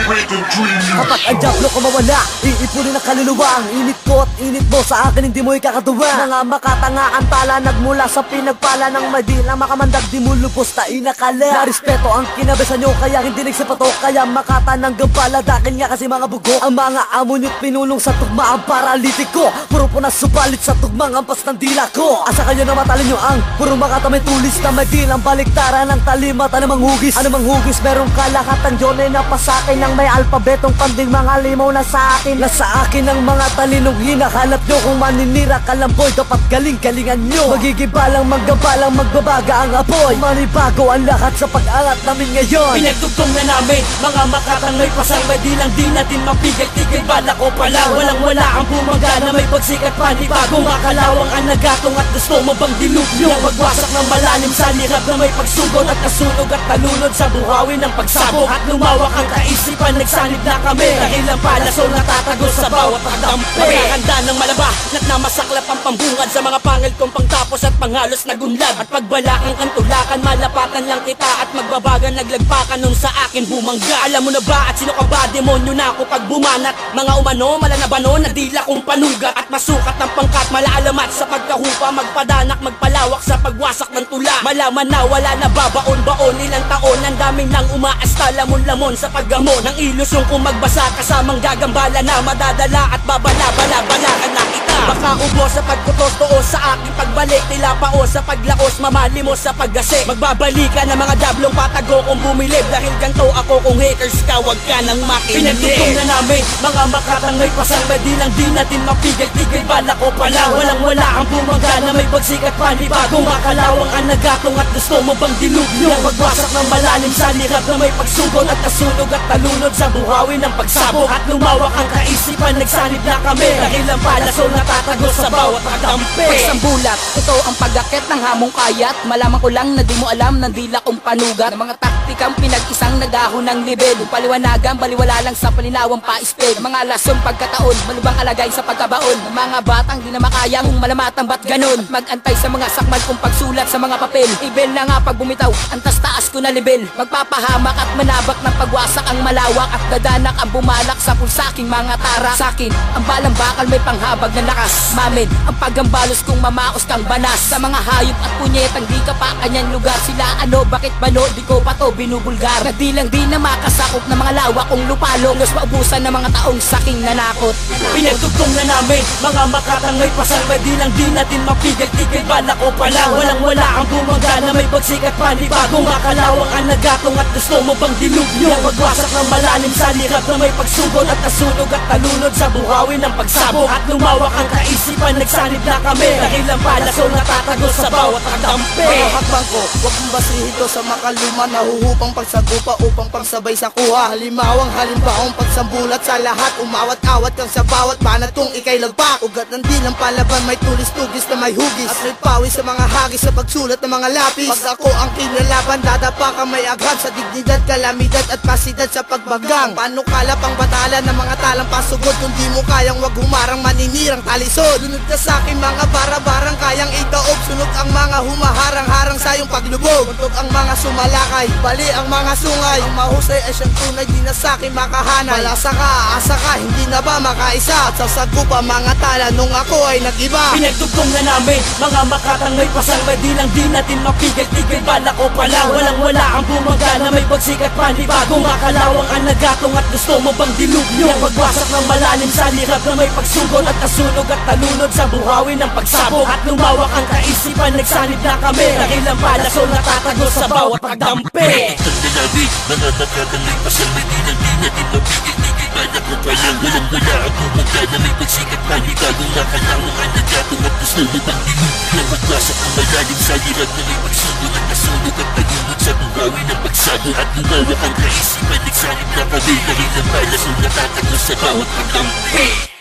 Kapag ang Diablo ko mawala, iipunin ang kaluluwa. Ang init ko at init mo, sa akin hindi mo ikakatuwa. Mga makatanga ang tala, nagmula sa pinagpala ng madilang makamandag, di mo lubos na inakala. Narespeto ang kinabesan nyo, kaya hindi nagsipato. Kaya makatanang gampala, dakin nga kasi mga bugo. Ang mga amo nyo't pinulong sa tugma ang paralitiko. Puro po na subalit sa tugmang ampas ng dila ko. Asa kayo na matalin nyo ang puro makatamay tulis na may dilang baliktaran ng talimata na manghugis. Ano manghugis, merong kalakatang Jone na pasakin ng may alpabetong panding mga limaw na sa akin. Na sa akin ang mga talinong hinahanap nyo. Kung maninira kalamboy, dapat galing-galingan nyo. Magigibalang, maggabalang, magbabaga ang apoy. Manibago ang lahat sa pag-angat namin ngayon. Pinagtugtong na namin, mga makatangay pasangay, di lang di natin mapigil-tigil. Bala ko pala, walang-wala ang bumaga na may pagsikat panibago. Makalawang ang nagatong at gusto mo bang dilubyo? Magwasak ng malalim sa lirap na may pagsugod at kasunog at talunod sa buhawi ng pagsabog. At lumawak ang kaisipan, nagsanib na kami. Dahil ang palaso natatago sa bawat pagdampi. Maghahanda ng malaba, at namasaklap ang pambungad sa mga pangil kong pangtapos at panghalos na gunlad. At pagbalaang ang tulakan, malapatan lang kita at magbabagan, naglagpakan nung sa akin bumangga. Alam mo na ba at sino ka ba? Demonyo na ako pag bumanat. Mga umano, malanabano, nadila kong panugat. At masukat ng pangkat, malaalamat sa pagkahupa. Magpadanak, magpalawak sa pagwasak ng tula. Malaman na wala na babaon-baon, ilang taon. Ang daming nang umaasta, lamon-lamon sa paggamon. Ang ilusyon kong magbasa, kasamang gagambala na madadala at babala-bala-balakan na kita. Baka ubo sa pagkutos, tuos sa aking pagbalik. Tila pao sa paglaos, mamalimos sa paggasik. Magbabalikan ng mga dablong patago kung bumilib. Dahil ganto ako kung haters ka, wag ka nang makinig. Pinagtutong na namin, mga makatangay pasangay, di lang di natin mapigil-tigil. Bala ko pala, walang-wala ang bumaga na may pagsikat panibago. Makalawang ang nagatong at gusto mo bang dilubyo? Magwasak ng malalim sa lirap na may pagsugod at kasunog at talunod sa buhawi ng pagsabog. At lumawak ang kaisipan, nagsanib na kami. Dahil ang palaso natatago sa bawat pagdampi. Pagsambulat, ito ang pag-akit ng hamong kayat. Malaman ko lang na di mo alam ng dila kong panugat. Ng mga taktikang pinag-isang nagahon ng level. Paliwanagan, baliwala lang sa palinawang pa-speg. Mga lasong pagkataon, malubang alagay sa pagkabaon. Ng mga batang di na makaya kung malamatang ba't ganon. Mag-antay sa mga sakmal kong pagsulat sa mga papel. Ibel na nga pag bumitaw, antas taas ko na level. Magpapahamak at manabak ng pagwasak ang malawak. At dadanak ang bumalak sa pulsaking mga tara. Sakin, ang balang bakal may panghabag na lakas. Mamin, ang paggambalos kung mamaos kang banas. Sa mga hayop at punyetang di ka pa kanyang lugar. Sila ano, bakit bano, di ko pa to binubulgar. Na di lang di na makasakop ng mga lawak kong lupalong. Los maubusan ng mga taong saking nanakot. Pinagtugtong na namin, mga makatangay pasangay, di lang di natin mapigil-tigil. Bala ko pala, walang-wala ang bumaga na may pagsikat panibago. Makalawang ang nagatong at gusto mo bang dilubyo? Magwasak ng malalim sa lirap na may pagsugod at kasunog at talunod sa buhawi ng pagsabog. At lumawak ang kaisipan, nagsanib na kami. Dahil ang palaso natatago sa bawat pagdampi. Mga hakbang ko, wag mong basihin to sa makaluma. Nahuhupang pagsagupa upang pagsabay sa kuha. Halimawang halimbaong pagsambulat sa lahat. Umawat-awat kang sa bawat banatong ikay lagpak. Ugat ng dilang palaban, may tulis-tugis na may hugis. At may pawis sa mga hagis sa pagsulat ng mga lapis. Pag ako ang kinalaban, dadapa ka may aghat sa dignidad, kalamidad at pasidad sa pagbagang. Panukala pang batala ng mga talang pasugod. Kung di mo kayang wag humarang, maninirang talisod. Lunod ka sa akin mga bara-barang, kayang itaob. Sunog ang mga humaharang-harang sa iyong paglubog. Tuntog ang mga sumalakay, bali ang mga sungay. Ang mahusay ay siyang tunay, di na sa akin makahanay. Palasa ka, asa ka, hindi na ba makaisa? At sasagupa mga tala nung ako ay nag-iba. Pinagtugtong na namin, mga makatangay pasangay, di lang di natin mapigil-tigil. Bala ko pala, walang-wala ang bumaga na may pagsikat panibago. Makalawang ang nagatong at gusto mo bang dilubyo? Magwasak ng malalim sa lirap na may pagsugod at kasunog at talunod sa buhawi ng pagsabog. At lumawak ang kaisipan, nagsanib na kami. Dahil ang palaso natatago sa bawat pagdampi. Mga makatangay pasangay, di lang di natin mapigil-tigil. Bala ko pala, walang-wala ang bumaga na may pagsikat panibago. Makalawang ang nagatong at gusto mo bang dilubyo? Magwasak ng malalim sa lirap na may pagsugod at kasunog at talunod sa buhawi ng pagsabog. At lumawak ang kaisipan, nagsanib na kami. Dahil ang palaso natatago sa bawat pagdampi.